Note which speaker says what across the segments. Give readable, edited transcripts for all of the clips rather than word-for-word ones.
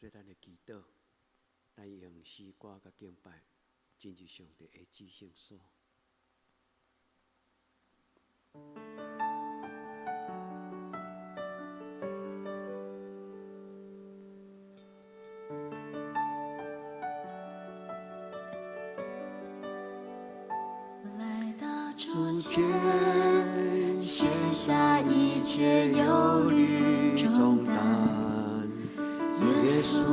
Speaker 1: 做咱的祈祷，来用诗歌甲敬拜进入上帝的至圣所。
Speaker 2: 来到主前，卸下一切忧虑重担。耶稣，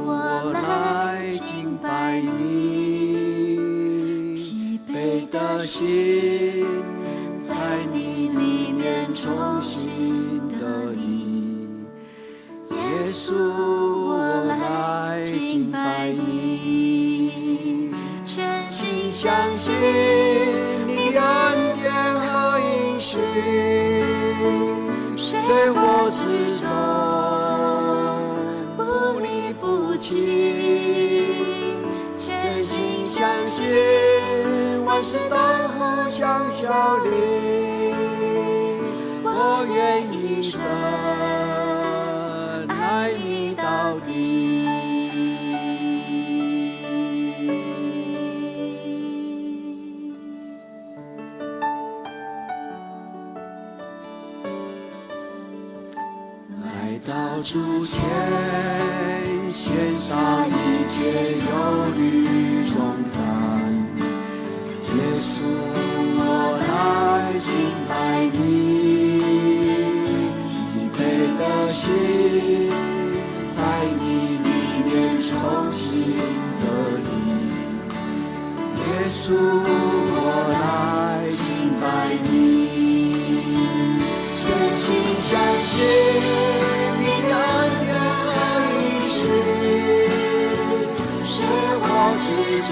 Speaker 2: 我来敬拜你，疲惫的心在你里面重新得力。耶稣，我来敬拜你，全心相信你的恩典和应许，水火之中不离不弃，全心相信万事都互相效力，我愿一生爱你到底。来到主前，卸下一切忧虑重担。耶稣，我来敬拜你，疲惫的心在你里面重新得力。耶稣，我来敬拜你，全心相信你的恩典和应许，水火之中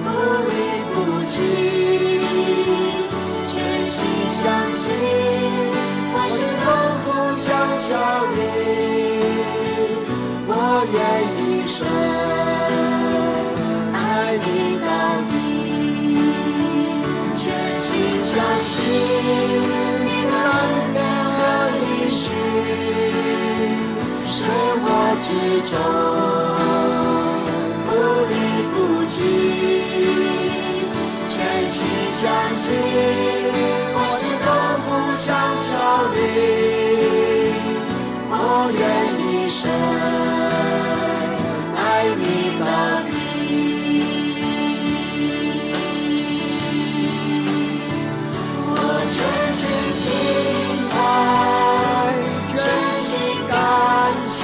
Speaker 2: 不离不弃，全心相信万事都互相效力，我愿一生爱你到底，全心相信你的恩典和应许，水火之中不离不弃，全心相信万事都互相效力，我愿一生爱你到底。我全心敬拜，全心感谢，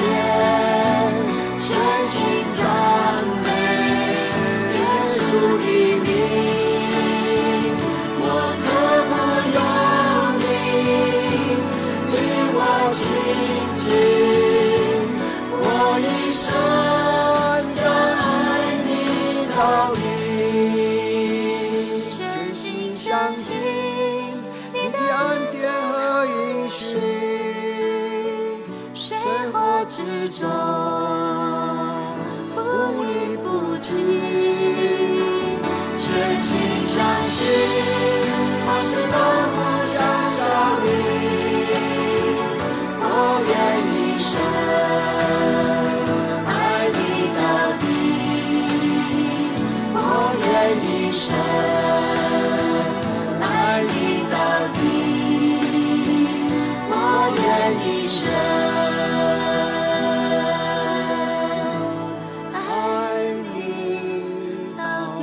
Speaker 2: 全心赞美耶稣的名。我渴慕有你，与我亲近，我一生要爱你到底，全心相信你的恩典和应许，水火之中不离不弃，全心相信万事都互相效力，我愿一生爱你到底，我愿一生爱你到底，我愿一生爱你到底。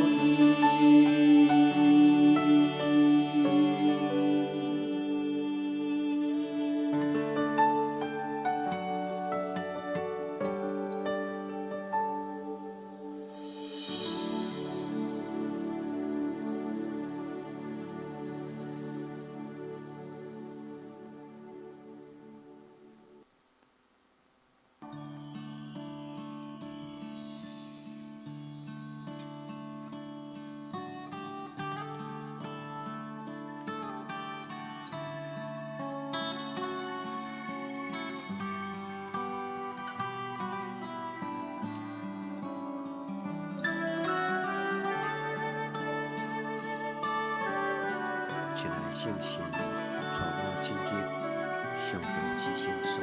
Speaker 1: 信心，带我进入上帝至圣所。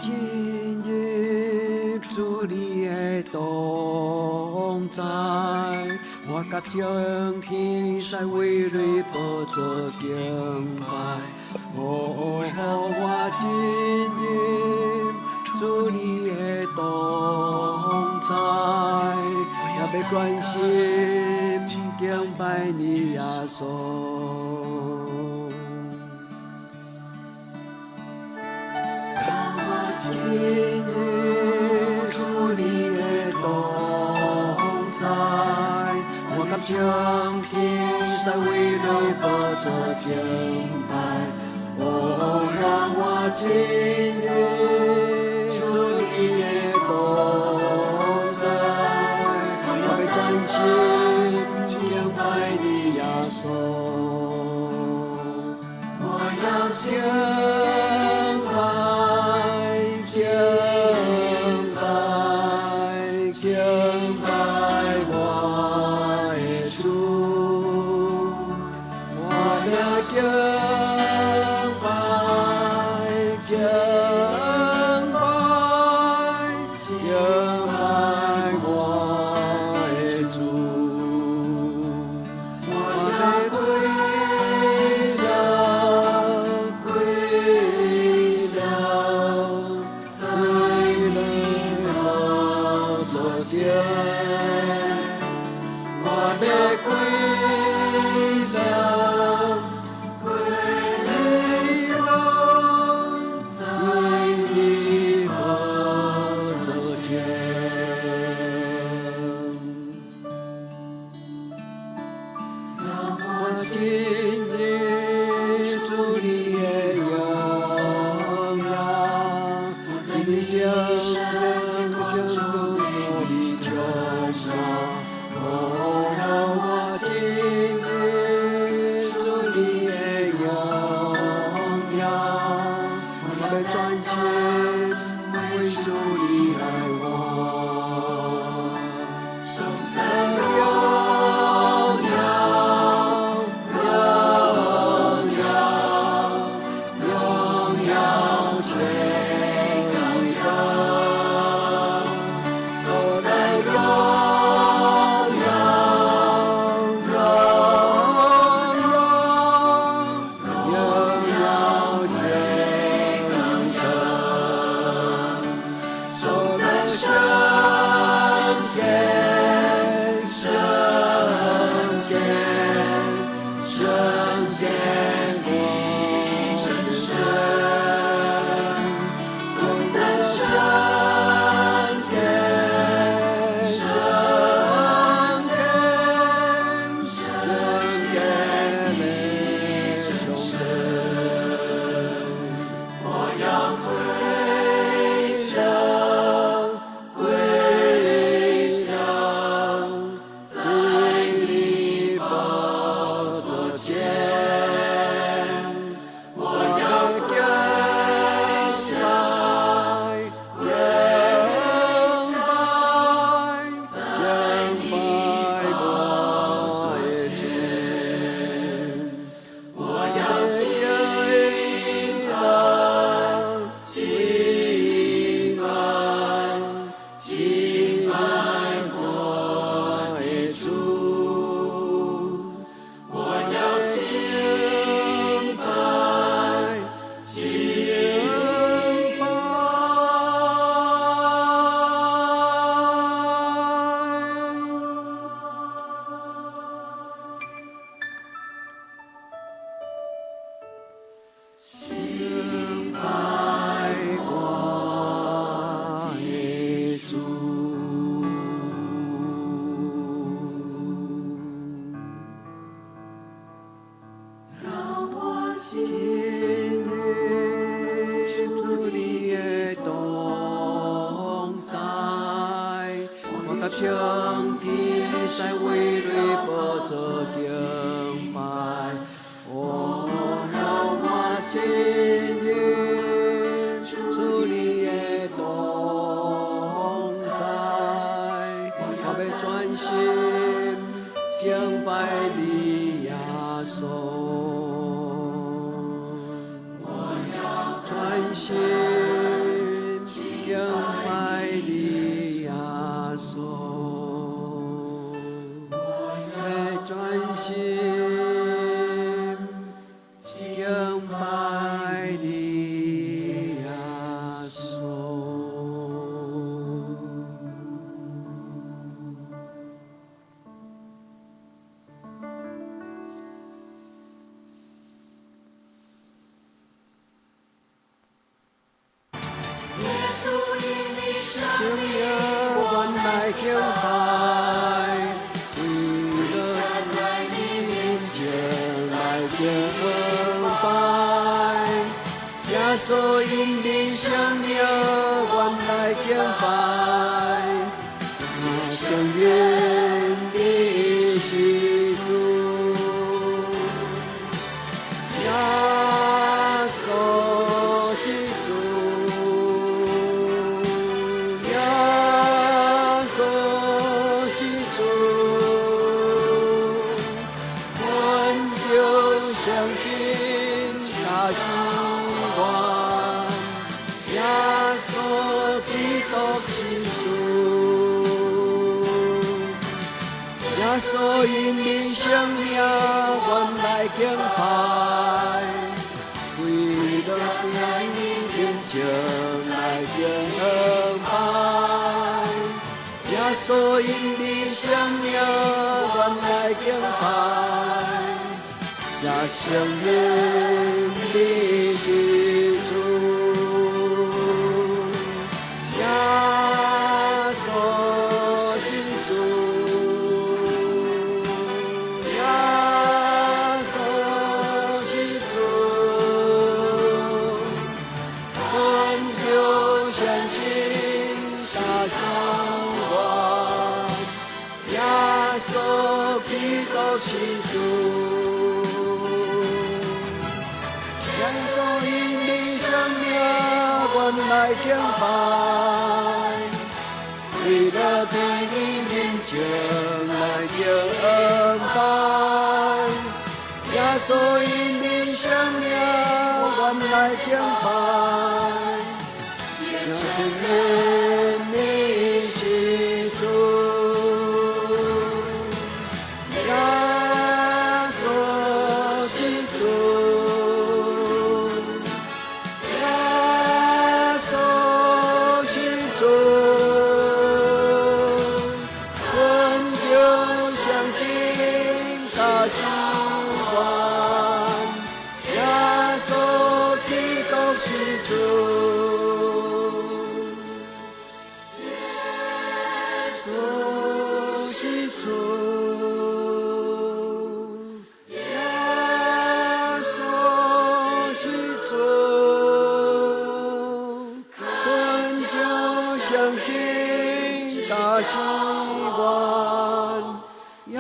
Speaker 2: 进入主你的同在，我甲将天使为你宝座敬拜。哦，让我进入主你的同在，也要专心敬拜你耶稣。进入主你的同在，我敢将天使为你宝座敬拜。哦，让我进入主你的同在，我要专心敬拜你耶稣。我要敬拜，敬拜，敬拜我的主。我要敬拜，敬拜，敬拜我的主。我要跪下，跪下，在你宝座前，我要跪下，跪下，在你宝座前。让我进入主你的荣耀，在你将生命的救赎。哦，让我进入主你的荣耀，我要专心为主你来活。颂赞荣耀，荣耀，荣耀全荣耀。颂赞荣耀，荣耀，荣耀全荣耀。颂赞圣贤，圣贤，圣贤的真神。颂赞圣贤，圣贤，圣贤的真神。我要跪下，跪下，在你宝座前。我要跪下，跪下，在你宝座前。我要敬拜，敬拜，敬拜我的主。我要敬拜，敬拜。敬拜我的主。让我进入主你的同在，我甲将天使为你宝座敬拜。哦，让我进入主你的同在，我要专心敬拜你耶稣。我要专心
Speaker 1: 命原来敬拜，为了在你面前来敬拜。耶稣因你生命原来敬拜，我承认你是主。耶稣是主，耶稣是主，我就相信他是我，耶稣基督是主，耶稣因你生命原来敬拜。为了在你面前来敬拜，耶稣因你生命原来敬拜，也承认你是主，耶稣是主，耶稣是主。就相信他是我，耶稣基督是主，耶稣因你生命原来敬拜，为了在你面前来敬拜，耶稣因你生命原来敬拜。承认你是主，耶稣是主，耶稣是主，我就相信他是我，耶稣基督是主。希望，耶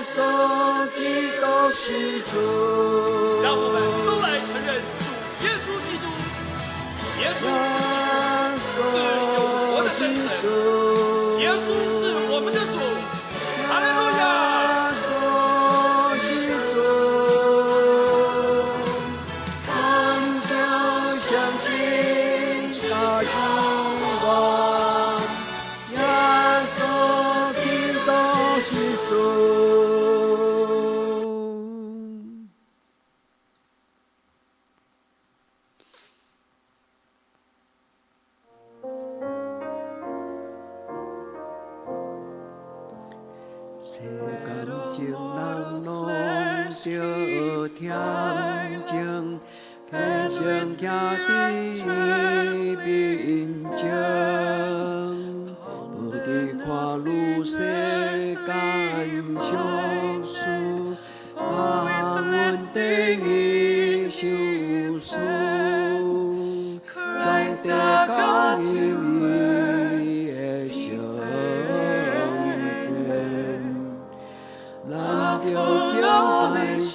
Speaker 1: 稣基督是主。
Speaker 3: 让我们都来承认主耶稣基督，耶稣是有活的真神，耶稣是我们的主。哈利路亚！
Speaker 1: 耶稣是主，我就相信他是我。是主。世间情人拢着甜情，天生徛伫面前。看愈世间俗事，盼阮得伊受死，在地到有伊的圣殿，咱着敬拜心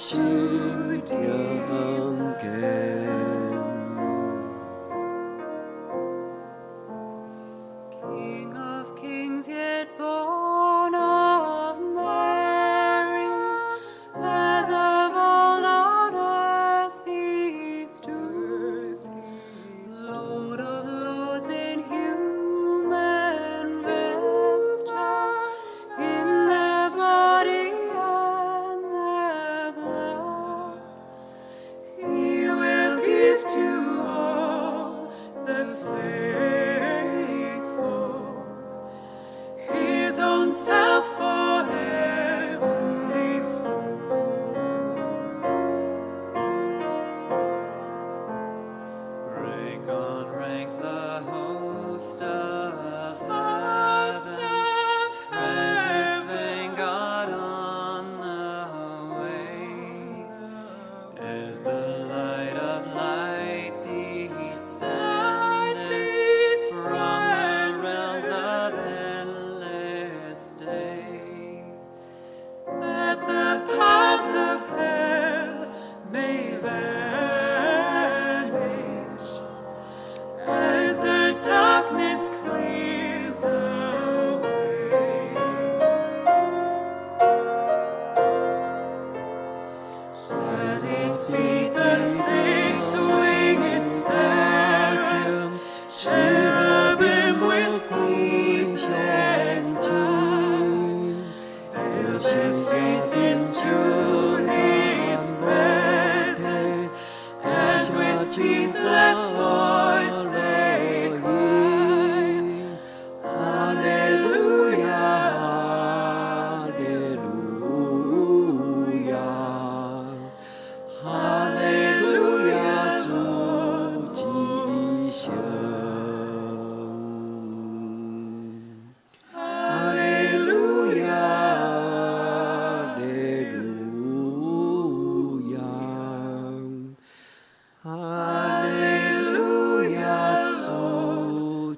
Speaker 1: 中见。
Speaker 2: Rank on rank the host of 相近，有心faces to His presence, as with ceaseless voice they cry, Hallelujah, Hallelujah, Hallelujah， 主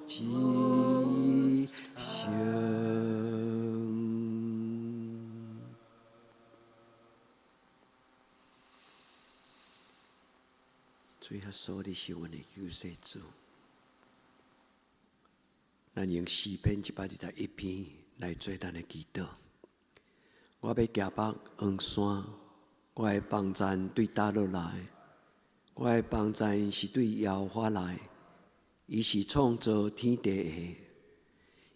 Speaker 2: 吉祥。最后所有的是阮的救世主，咱用诗篇121篇来做咱的祈祷。我要行北黄山，我的帮赞对倒落来，我的帮赞是对耶和华来，伊是创造天地的，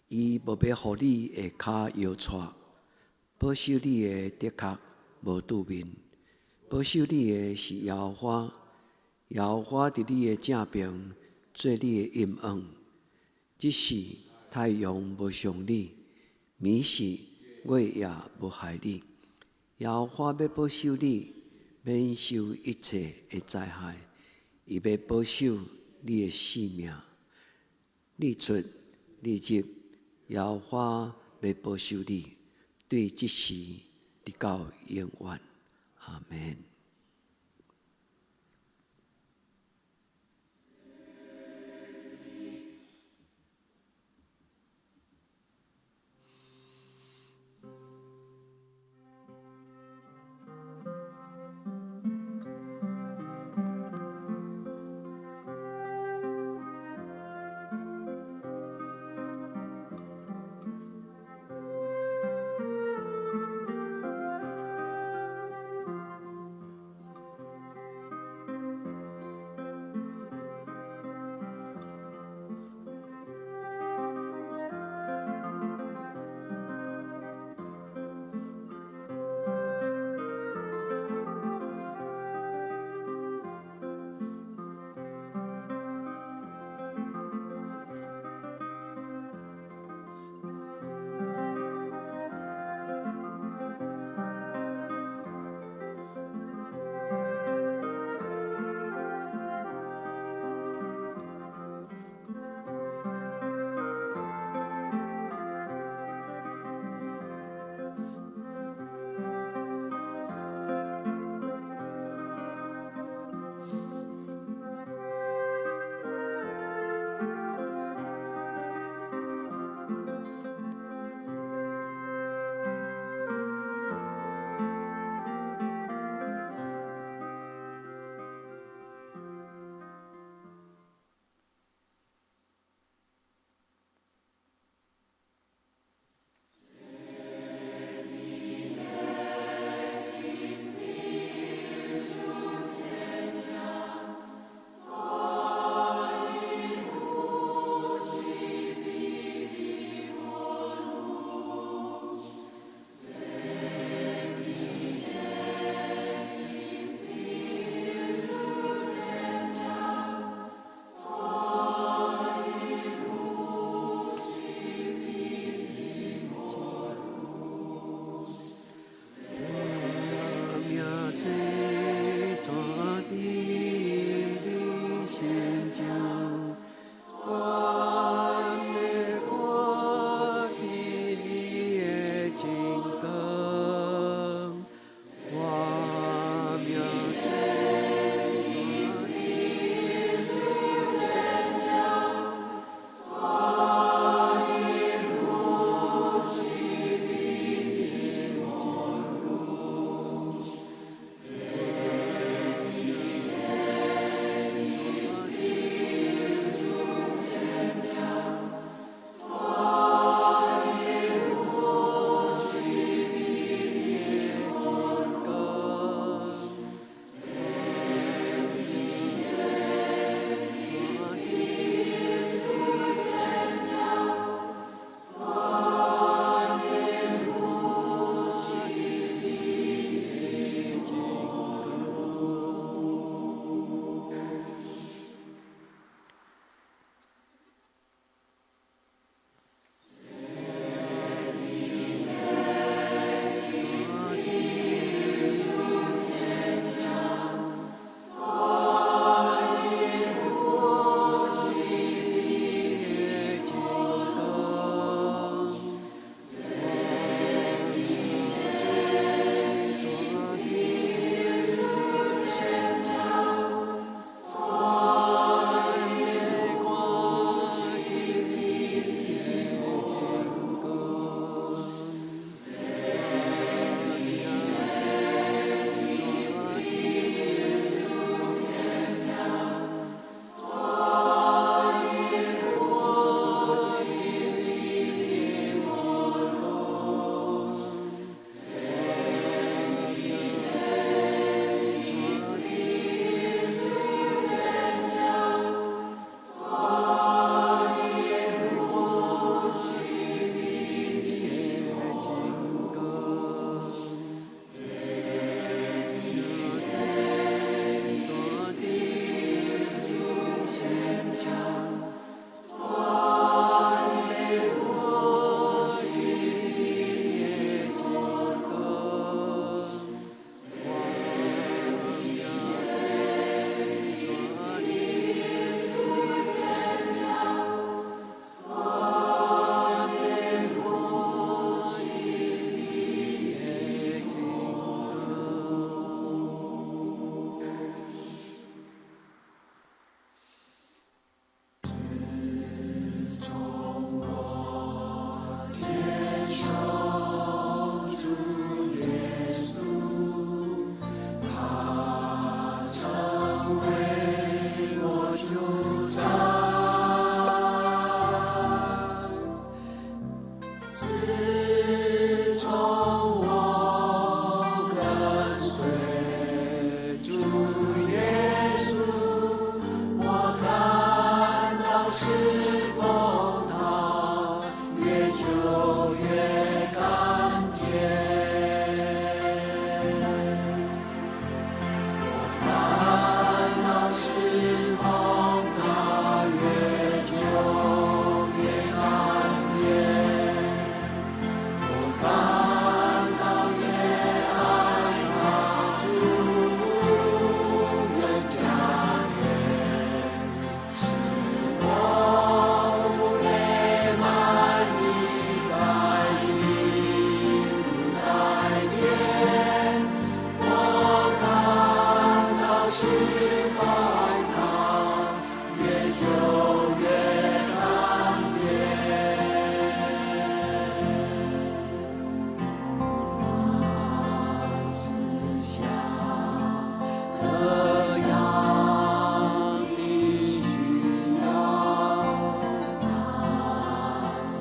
Speaker 2: 伊无要互你下骹摇掣，保守你的的确无拄面，保守你的是耶和华。耶和华伫你的正边，做你的阴影。即使太阳无伤你，暝时月夜无害你。耶和华要保守你，免受一切的灾害。伊要保守你的性命。日出日入，耶和华要保守你，对即时直到永远。阿们。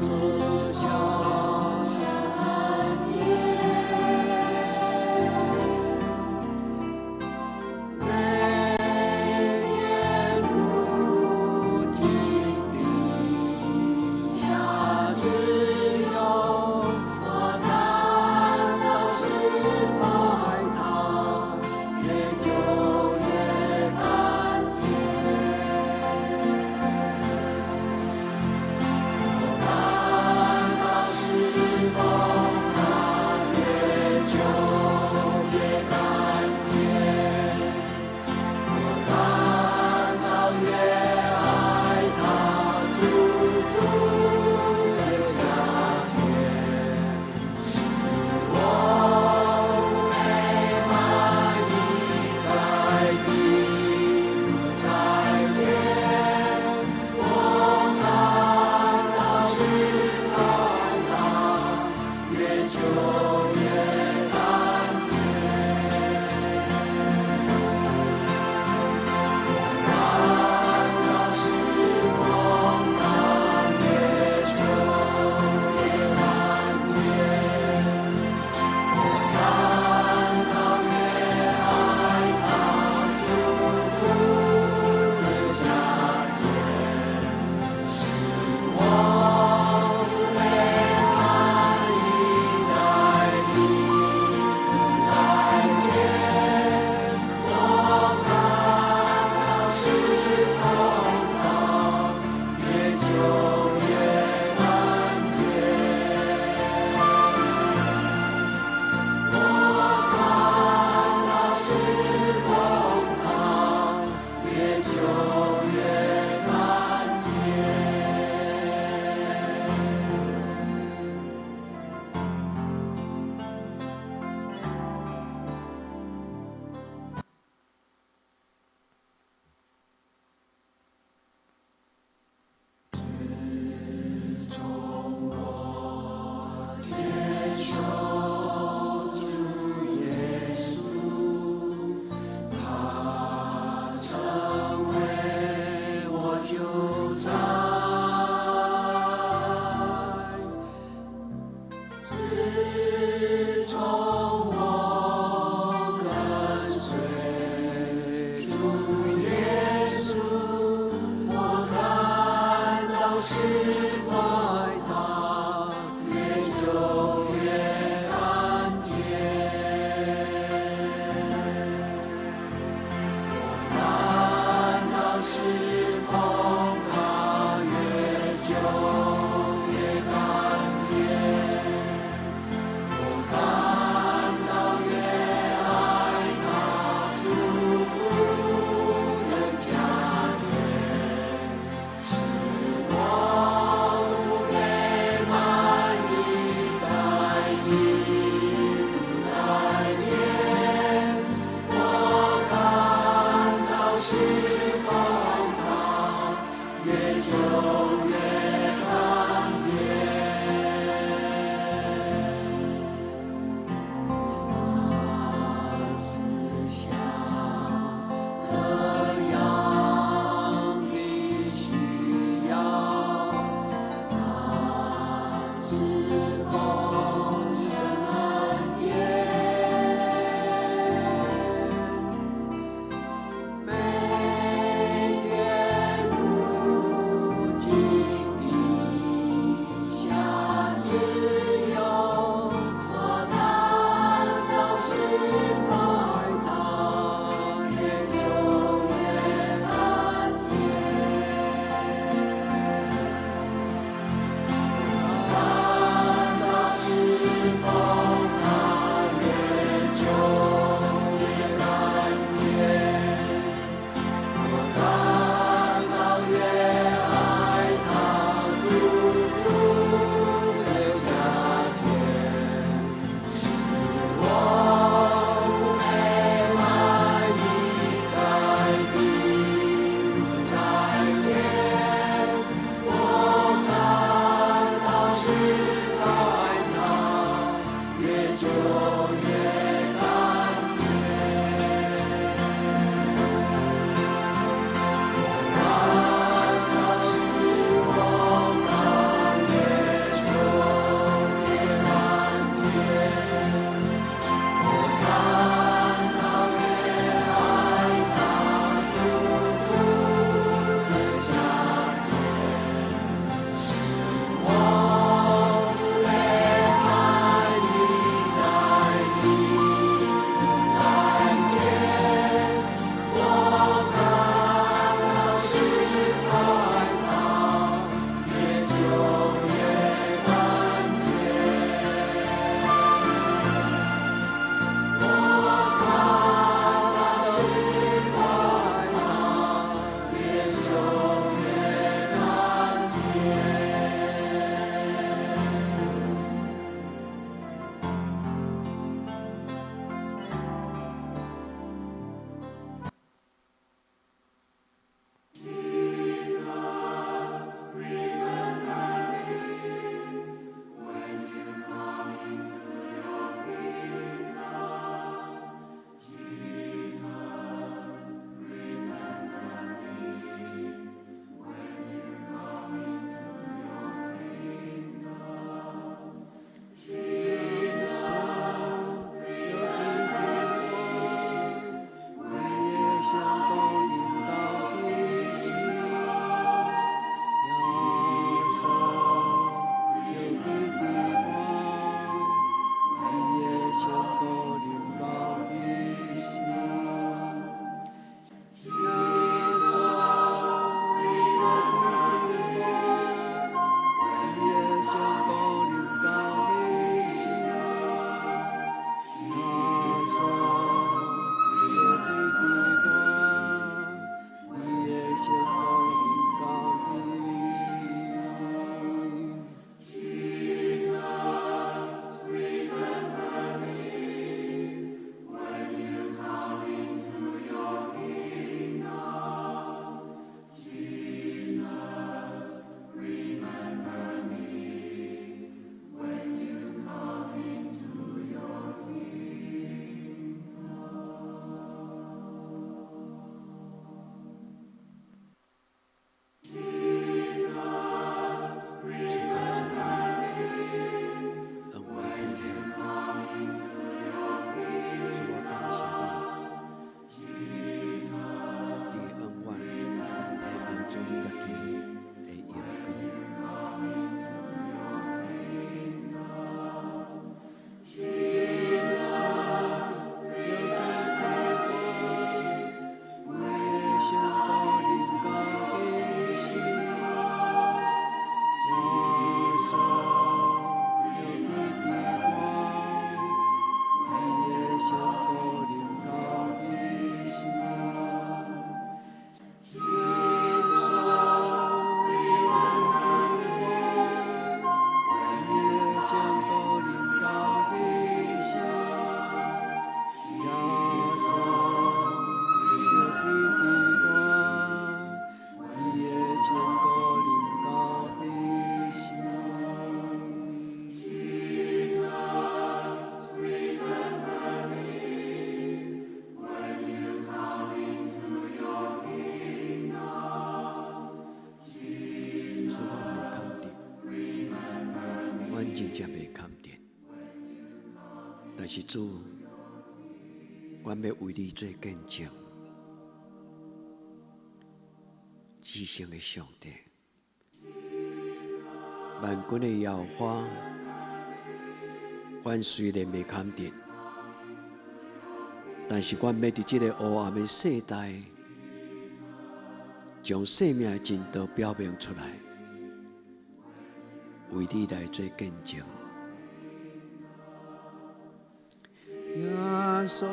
Speaker 2: 赐下恩典，每天如今地下只有我看到是怀他，越久越甘甜。我看到是他越久越甘甜，我看到越爱他，祝福更加甜，使我美满意在地再见。我看到是放大，越久越甘甜。我看到是放大，越久越甘甜。我看到越爱他，祝福更加甜，使我美
Speaker 1: 阮真正袂看见，但是主，阮要为你做见证。至圣的上帝，万军的耶和华，阮虽然袂看见，但是阮要伫这个黑暗的世代，将生命的真道表明出来，为你来做见证。耶稣。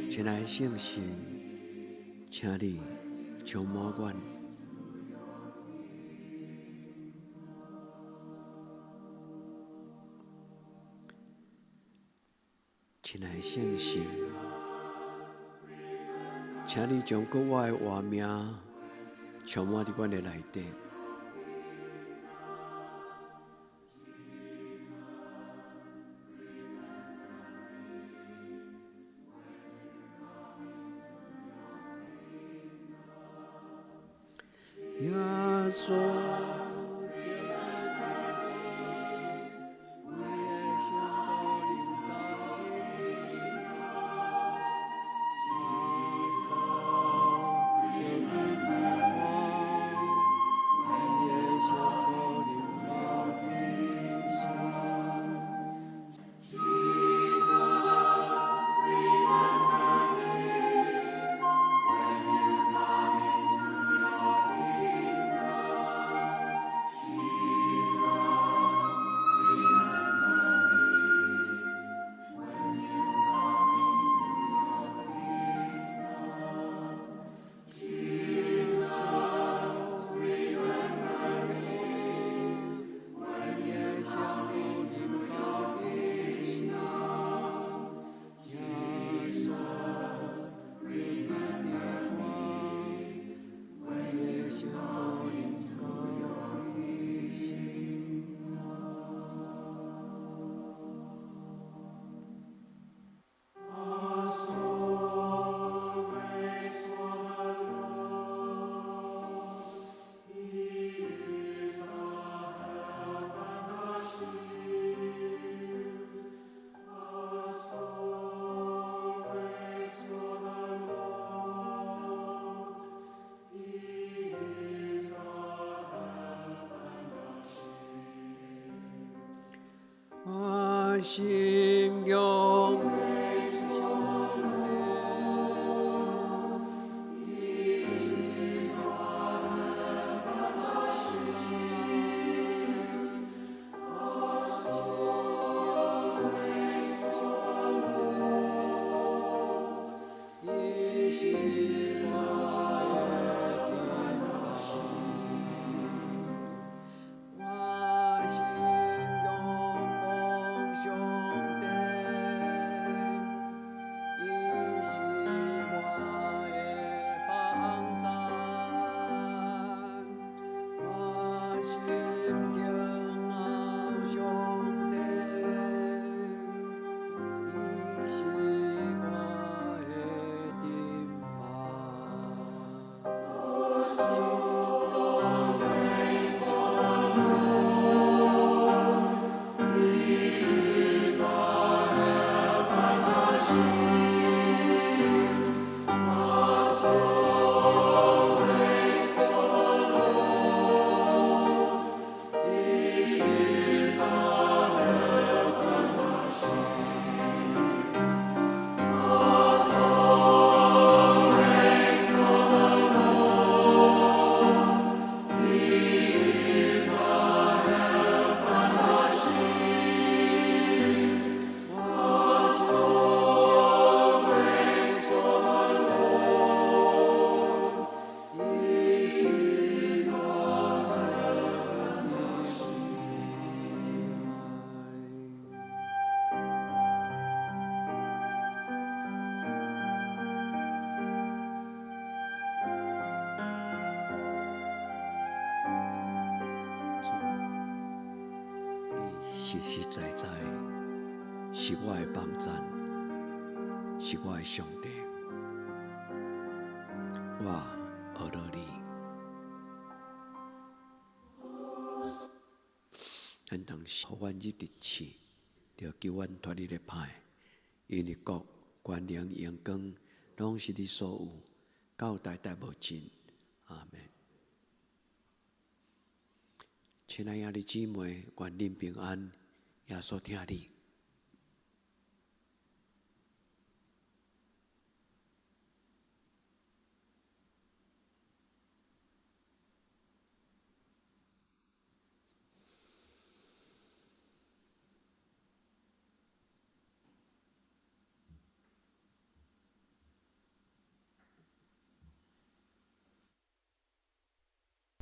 Speaker 1: 亲爱的圣神，请你充满阮。亲爱的圣神，请你将国我的活命充满伫阮的内底。耶稣。心中实在在是我的帮赞，是我的上帝。我学了你，咱当时互阮入日市，就求阮脱离个歹，因为国、权能、荣光，拢是你所有，到代代无尽。阿们。亲爱的姊妹，愿恁平安，耶稣听你。